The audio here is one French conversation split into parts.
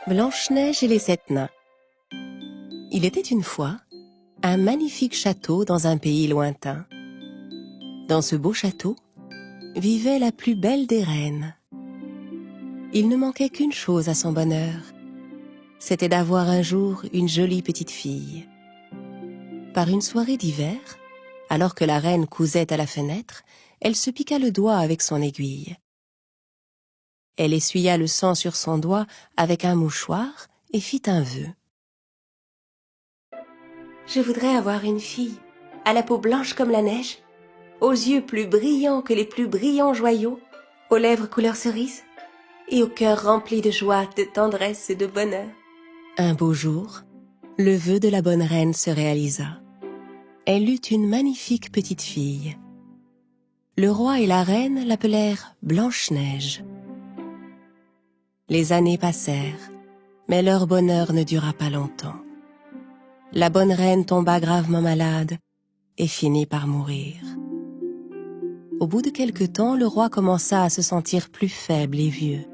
Blanche-Neige et les 7 nains. Il était une fois un magnifique château dans un pays lointain. Dans ce beau château vivait la plus belle des reines. Il ne manquait qu'une chose à son bonheur, c'était d'avoir un jour une jolie petite fille. Par une soirée d'hiver, alors que la reine cousait à la fenêtre, elle se piqua le doigt avec son aiguille. Elle essuya le sang sur son doigt avec un mouchoir et fit un vœu. Je voudrais avoir une fille, à la peau blanche comme la neige, aux yeux plus brillants que les plus brillants joyaux, aux lèvres couleur cerise, et au cœur rempli de joie, de tendresse et de bonheur. Un beau jour, le vœu de la bonne reine se réalisa. Elle eut une magnifique petite fille. Le roi et la reine l'appelèrent Blanche-Neige. Les années passèrent, mais leur bonheur ne dura pas longtemps. La bonne reine tomba gravement malade et finit par mourir. Au bout de quelque temps, le roi commença à se sentir plus faible et vieux.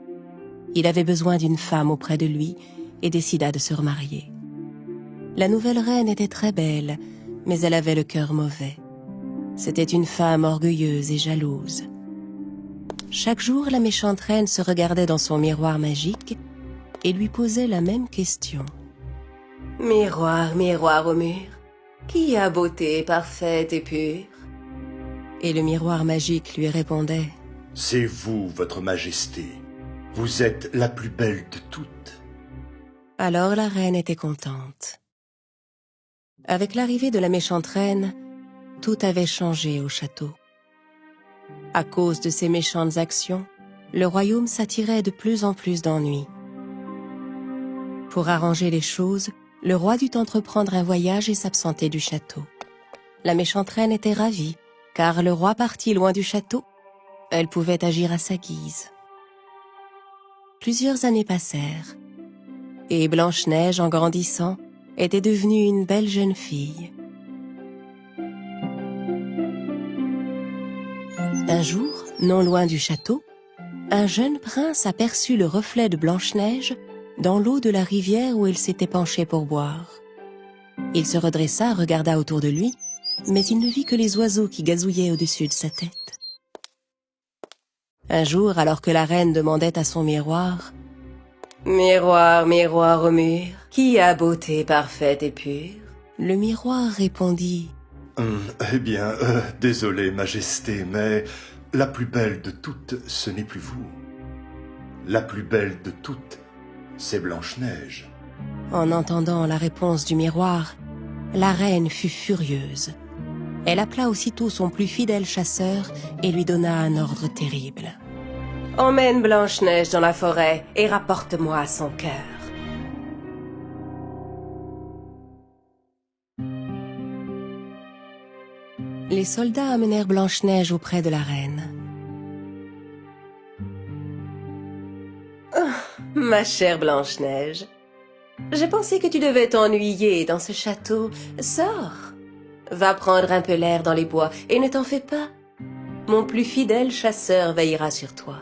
Il avait besoin d'une femme auprès de lui et décida de se remarier. La nouvelle reine était très belle, mais elle avait le cœur mauvais. C'était une femme orgueilleuse et jalouse. Chaque jour, la méchante reine se regardait dans son miroir magique et lui posait la même question. Miroir, miroir au mur, qui a beauté parfaite et pure? Et le miroir magique lui répondait. C'est vous, votre majesté. Vous êtes la plus belle de toutes. Alors la reine était contente. Avec l'arrivée de la méchante reine, tout avait changé au château. À cause de ses méchantes actions, le royaume s'attirait de plus en plus d'ennuis. Pour arranger les choses, le roi dut entreprendre un voyage et s'absenter du château. La méchante reine était ravie, car le roi parti loin du château, elle pouvait agir à sa guise. Plusieurs années passèrent, et Blanche-Neige, en grandissant, était devenue une belle jeune fille. Un jour, non loin du château, un jeune prince aperçut le reflet de Blanche-Neige dans l'eau de la rivière où il s'était penché pour boire. Il se redressa, regarda autour de lui, mais il ne vit que les oiseaux qui gazouillaient au-dessus de sa tête. Un jour, alors que la reine demandait à son miroir « Miroir, miroir au mur, qui a beauté parfaite et pure ?» Le miroir répondit Eh bien, désolé, majesté, mais la plus belle de toutes, ce n'est plus vous. La plus belle de toutes, c'est Blanche-Neige. En entendant la réponse du miroir, la reine fut furieuse. Elle appela aussitôt son plus fidèle chasseur et lui donna un ordre terrible. « Emmène Blanche-Neige dans la forêt et rapporte-moi son cœur. » Les soldats amenèrent Blanche-Neige auprès de la reine. « Oh, ma chère Blanche-Neige, je pensais que tu devais t'ennuyer dans ce château. Sors, va prendre un peu l'air dans les bois et ne t'en fais pas. Mon plus fidèle chasseur veillera sur toi. »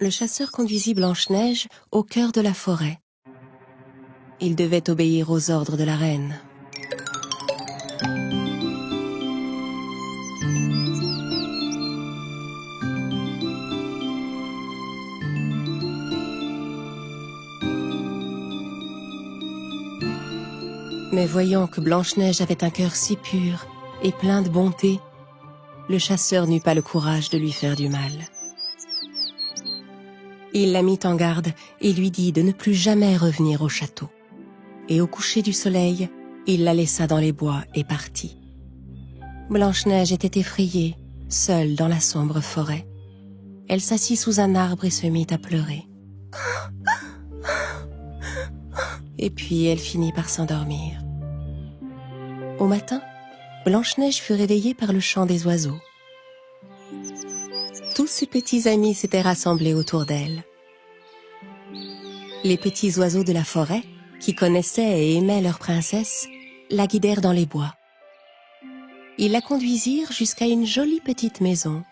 Le chasseur conduisit Blanche-Neige au cœur de la forêt. Il devait obéir aux ordres de la reine. Mais voyant que Blanche-Neige avait un cœur si pur et plein de bonté, le chasseur n'eut pas le courage de lui faire du mal. Il la mit en garde et lui dit de ne plus jamais revenir au château. Et au coucher du soleil, il la laissa dans les bois et partit. Blanche-Neige était effrayée, seule dans la sombre forêt. Elle s'assit sous un arbre et se mit à pleurer. Et puis elle finit par s'endormir. Au matin, Blanche-Neige fut réveillée par le chant des oiseaux. Tous ses petits amis s'étaient rassemblés autour d'elle. Les petits oiseaux de la forêt, qui connaissaient et aimaient leur princesse, la guidèrent dans les bois. Ils la conduisirent jusqu'à une jolie petite maison.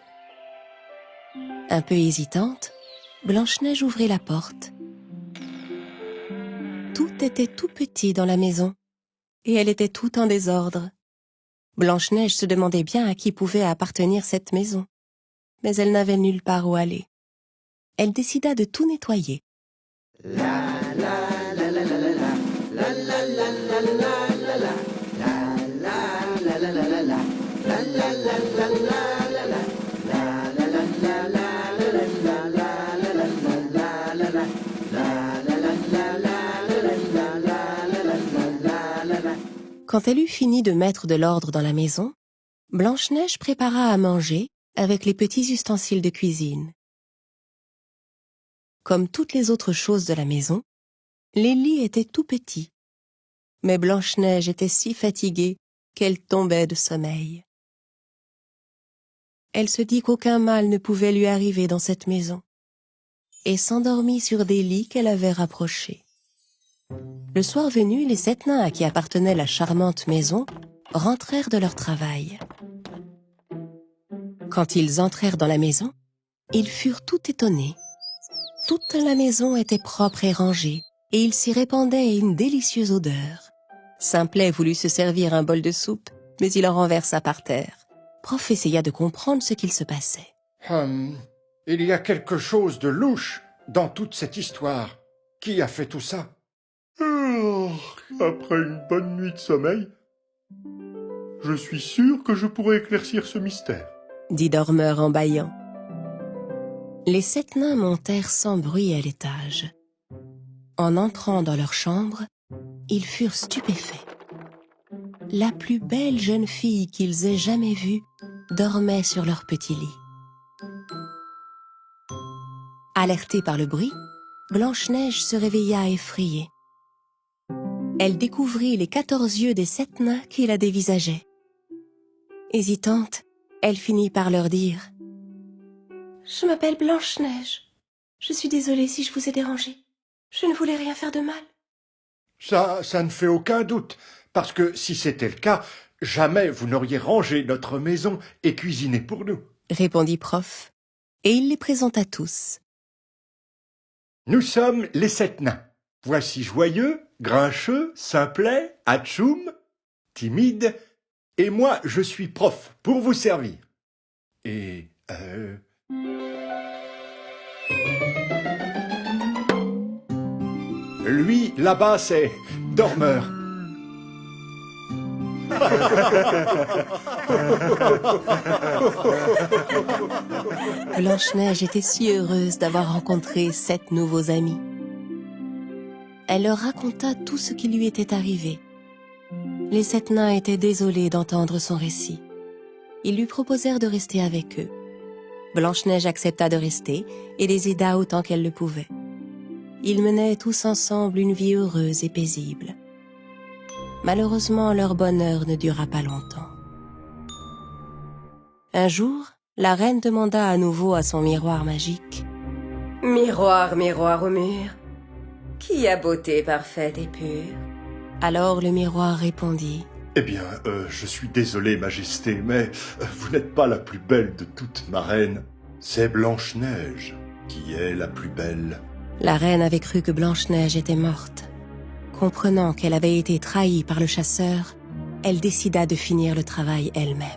Un peu hésitante, Blanche-Neige ouvrit la porte. Tout était tout petit dans la maison, et elle était tout en désordre. Blanche-Neige se demandait bien à qui pouvait appartenir cette maison, mais elle n'avait nulle part où aller. Elle décida de tout nettoyer. Quand elle eut fini de mettre de l'ordre dans la maison, Blanche-Neige prépara à manger avec les petits ustensiles de cuisine. Comme toutes les autres choses de la maison, les lits étaient tout petits. Mais Blanche-Neige était si fatiguée qu'elle tombait de sommeil. Elle se dit qu'aucun mal ne pouvait lui arriver dans cette maison, et s'endormit sur des lits qu'elle avait rapprochés. Le soir venu, les 7 nains à qui appartenait la charmante maison rentrèrent de leur travail. Quand ils entrèrent dans la maison, ils furent tout étonnés. Toute la maison était propre et rangée, et il s'y répandait une délicieuse odeur. Simplet voulut se servir un bol de soupe, mais il en renversa par terre. Prof essaya de comprendre ce qu'il se passait. Il y a quelque chose de louche dans toute cette histoire. Qui a fait tout ça? Après une bonne nuit de sommeil, je suis sûr que je pourrai éclaircir ce mystère, dit Dormeur en bâillant. Les 7 nains montèrent sans bruit à l'étage. En entrant dans leur chambre, ils furent stupéfaits. La plus belle jeune fille qu'ils aient jamais vue dormait sur leur petit lit. Alertée par le bruit, Blanche-Neige se réveilla effrayée. Elle découvrit les 14 yeux des 7 nains qui la dévisageaient. Hésitante, elle finit par leur dire « Je m'appelle Blanche-Neige. Je suis désolée si je vous ai dérangé. Je ne voulais rien faire de mal. » Ça ne fait aucun doute, parce que si c'était le cas, jamais vous n'auriez rangé notre maison et cuisiné pour nous, répondit Prof, et il les présenta tous. Nous sommes les 7 nains. Voici Joyeux, Grincheux, Simplet, Atchoum, Timide, et moi je suis Prof pour vous servir. Et lui, là-bas, c'est Dormeur. Blanche-Neige était si heureuse d'avoir rencontré 7 nouveaux amis. Elle leur raconta tout ce qui lui était arrivé. Les 7 nains étaient désolés d'entendre son récit. Ils lui proposèrent de rester avec eux. Blanche-Neige accepta de rester et les aida autant qu'elle le pouvait. Ils menaient tous ensemble une vie heureuse et paisible. Malheureusement, leur bonheur ne dura pas longtemps. Un jour, la reine demanda à nouveau à son miroir magique « Miroir, miroir au mur, qui a beauté parfaite et pure ?» Alors le miroir répondit Eh bien, je suis désolé, Majesté, mais vous n'êtes pas la plus belle de toutes, ma reine. C'est Blanche-Neige qui est la plus belle. La reine avait cru que Blanche-Neige était morte. Comprenant qu'elle avait été trahie par le chasseur, elle décida de finir le travail elle-même.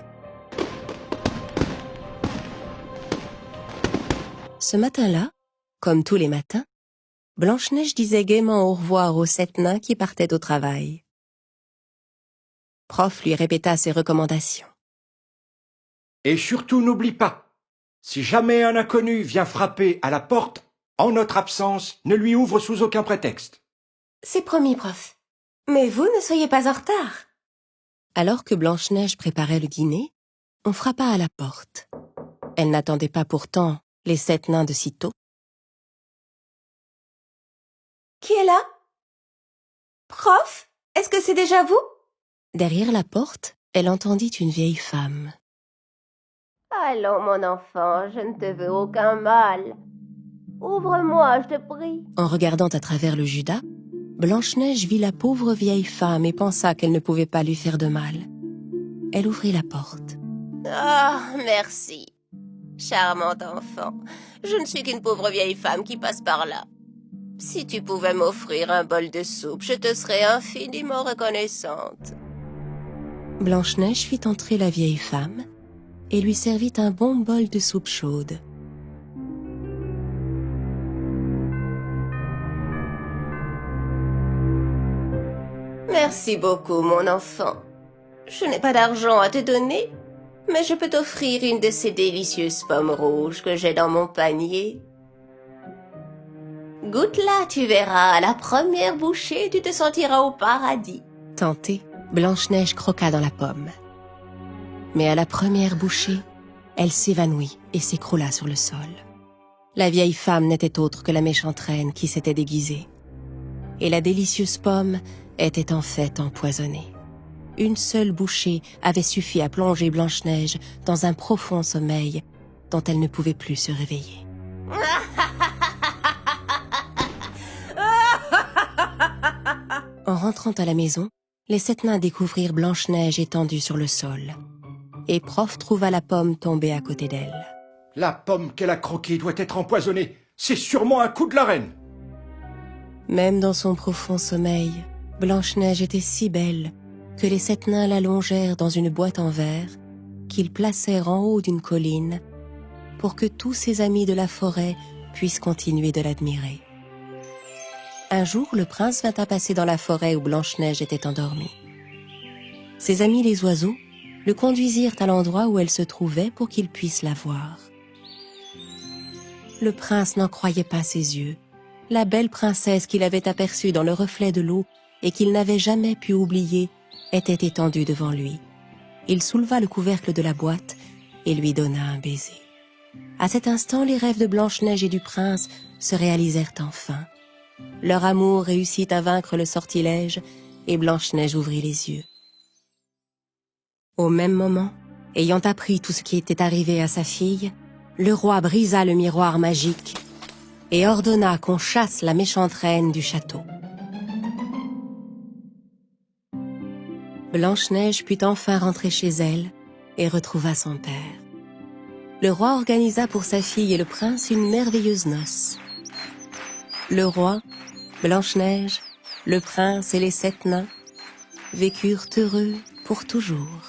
Ce matin-là, comme tous les matins, Blanche-Neige disait gaiement au revoir aux 7 nains qui partaient au travail. Prof lui répéta ses recommandations. Et surtout n'oublie pas, si jamais un inconnu vient frapper à la porte, en notre absence, ne lui ouvre sous aucun prétexte. C'est promis, prof. Mais vous ne soyez pas en retard. Alors que Blanche-Neige préparait le dîner, on frappa à la porte. Elle n'attendait pas pourtant les 7 nains de sitôt. Qui est là? Prof, est-ce que c'est déjà vous? Derrière la porte, elle entendit une vieille femme. Allons, mon enfant, je ne te veux aucun mal. Ouvre-moi, je te prie. En regardant à travers le judas, Blanche-Neige vit la pauvre vieille femme et pensa qu'elle ne pouvait pas lui faire de mal. Elle ouvrit la porte. Ah, merci. Charmant enfant, je ne suis qu'une pauvre vieille femme qui passe par là. Si tu pouvais m'offrir un bol de soupe, je te serais infiniment reconnaissante. Blanche-Neige fit entrer la vieille femme et lui servit un bon bol de soupe chaude. Merci beaucoup, mon enfant. Je n'ai pas d'argent à te donner, mais je peux t'offrir une de ces délicieuses pommes rouges que j'ai dans mon panier. Goûte-la, tu verras, à la première bouchée, tu te sentiras au paradis. Tentée, Blanche-Neige croqua dans la pomme. Mais à la première bouchée, elle s'évanouit et s'écroula sur le sol. La vieille femme n'était autre que la méchante reine qui s'était déguisée. Et la délicieuse pomme était en fait empoisonnée. Une seule bouchée avait suffi à plonger Blanche-Neige dans un profond sommeil dont elle ne pouvait plus se réveiller. En rentrant à la maison, les 7 nains découvrirent Blanche-Neige étendue sur le sol. Et Prof trouva la pomme tombée à côté d'elle. La pomme qu'elle a croquée doit être empoisonnée. C'est sûrement un coup de la reine. Même dans son profond sommeil, Blanche-Neige était si belle que les 7 nains l'allongèrent dans une boîte en verre qu'ils placèrent en haut d'une colline pour que tous ses amis de la forêt puissent continuer de l'admirer. Un jour, le prince vint à passer dans la forêt où Blanche-Neige était endormie. Ses amis les oiseaux le conduisirent à l'endroit où elle se trouvait pour qu'il puisse la voir. Le prince n'en croyait pas ses yeux. La belle princesse qu'il avait aperçue dans le reflet de l'eau et qu'il n'avait jamais pu oublier était étendue devant lui. Il souleva le couvercle de la boîte et lui donna un baiser. À cet instant, les rêves de Blanche-Neige et du prince se réalisèrent enfin. Leur amour réussit à vaincre le sortilège et Blanche-Neige ouvrit les yeux. Au même moment, ayant appris tout ce qui était arrivé à sa fille, le roi brisa le miroir magique et ordonna qu'on chasse la méchante reine du château. Blanche-Neige put enfin rentrer chez elle et retrouva son père. Le roi organisa pour sa fille et le prince une merveilleuse noce. Le roi, Blanche-Neige, le prince et les 7 nains vécurent heureux pour toujours.